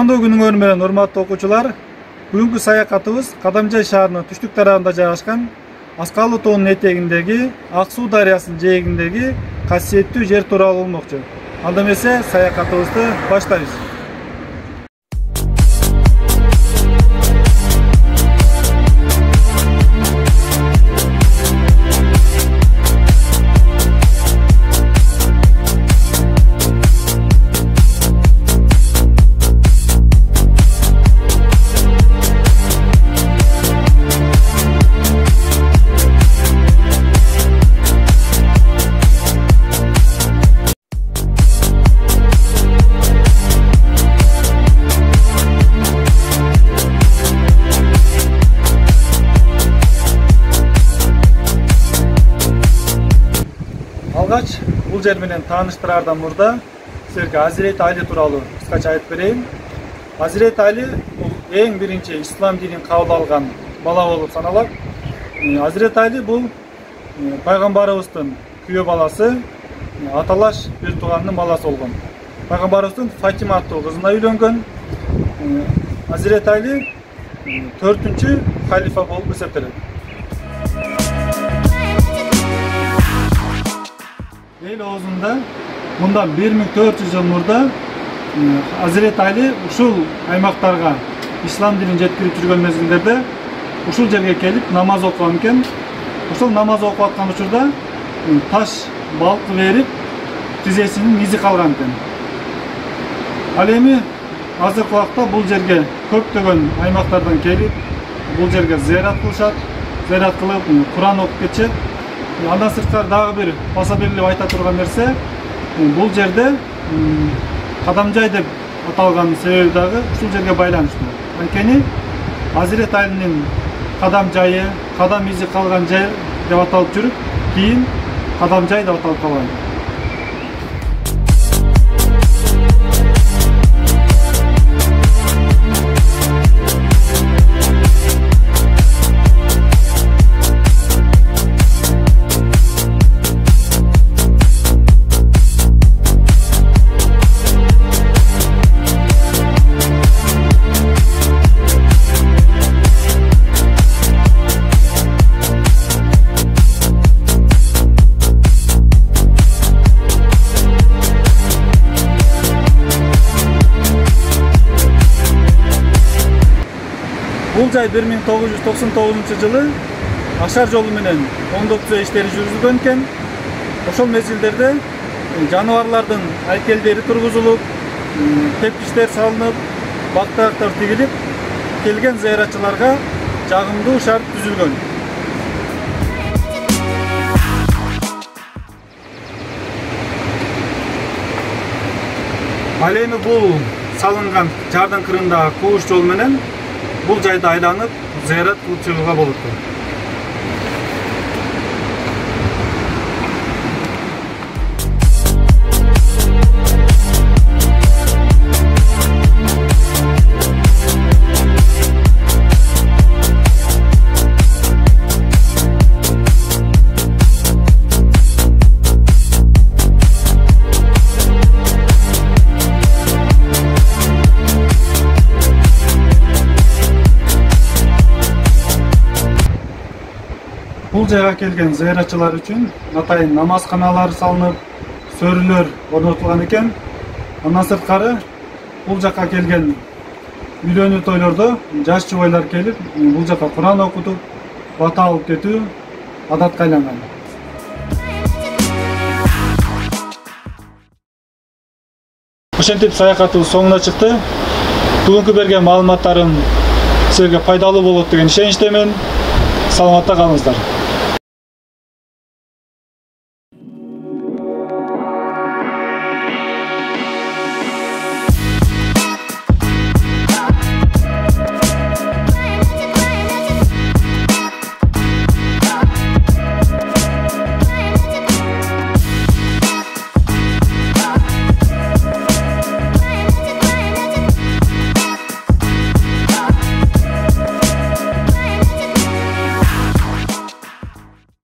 Кутмандуу күнүңөр менен урматтуу окуучулар. Бүгүнкү саякатыбыз Кадамжай шаарынын түштүк тарабында жайгашкан Аскалы тоонун этегиндеги Ак суу дарыясынын жээгиндеги касиеттүү жер тууралуу болмокчу. Анда эмесе саякатыбызды баштайбыз. Алгач бул жер менен тааныштыраардан мурда силерге Азирет Али тууралуу кыскача айтып берейин. Азирет Али бул эң биринчи ислам динин кабыл алган бала болуп саналат. Азирет Али бул пайгамбарыбыздын күйөө баласы, аталаш бир тууганынын баласы болгон. Пайгамбарыбыздын Фатима аттуу кызына үйлөнгөн. Азирет Али 4-чү халифа болуп эсептелет. Эл оозунда мындан 1400 жыл мурда Азирет Али ушул аймактарга ислам динин жеткирип жүргөн мезгилдерде ушул жерге келип намаз окуган экен. Ушул намаз окуп аткан учурда таш балкы берип тизесинин изи калган экен. Ал эми азыркы убакта бул жерге көптөгөн аймактардан келип бул жерге зыярат кылышат. Зыярат кылып Куран окуп кетишет. Андан сырткары дагы бир баса белгилеп айта турган нерсе, бул жерде Кадамжай деп аталган себеби дагы ушул жерге байланыштуу. Анткени Азирет Алинин кадам жайы, кадам изи калган жер деп аталып жүрүп, кийин Кадамжай деп аталып калган. Бул жай 1999 жылы Ашар жолу менен оңдоо түзөө иштери жүргүзүлгөн экен. Ошол мезгилдерде жаныбарлардын айкелдери тургузулуп, тепкичтер салынып, бактактар тигилип, келген зыяратчыларга жагымдуу шарт түзүлгөн. Ал эми бул салынган жардын кырындагы кууш жол менен бул жайды айланып, зыярат кылып чыгууга болот. Бул жайга келген зыяратчылар үчүн атайын намазканалар салынып, сөрүлөр орнотулган экен. Андан сырткары бул жакка келген үйлөнүү тойлордо жаш жубайлар келип, бул жакка Куран окутуп, бата алып кетүү адатка айланган. Ошентип саякатыбыз соңуна чыкты. Бүгүнкү берген маалыматтарым силерге пайдалуу болот деген ишеничтемин. Саламатта калыңыздар.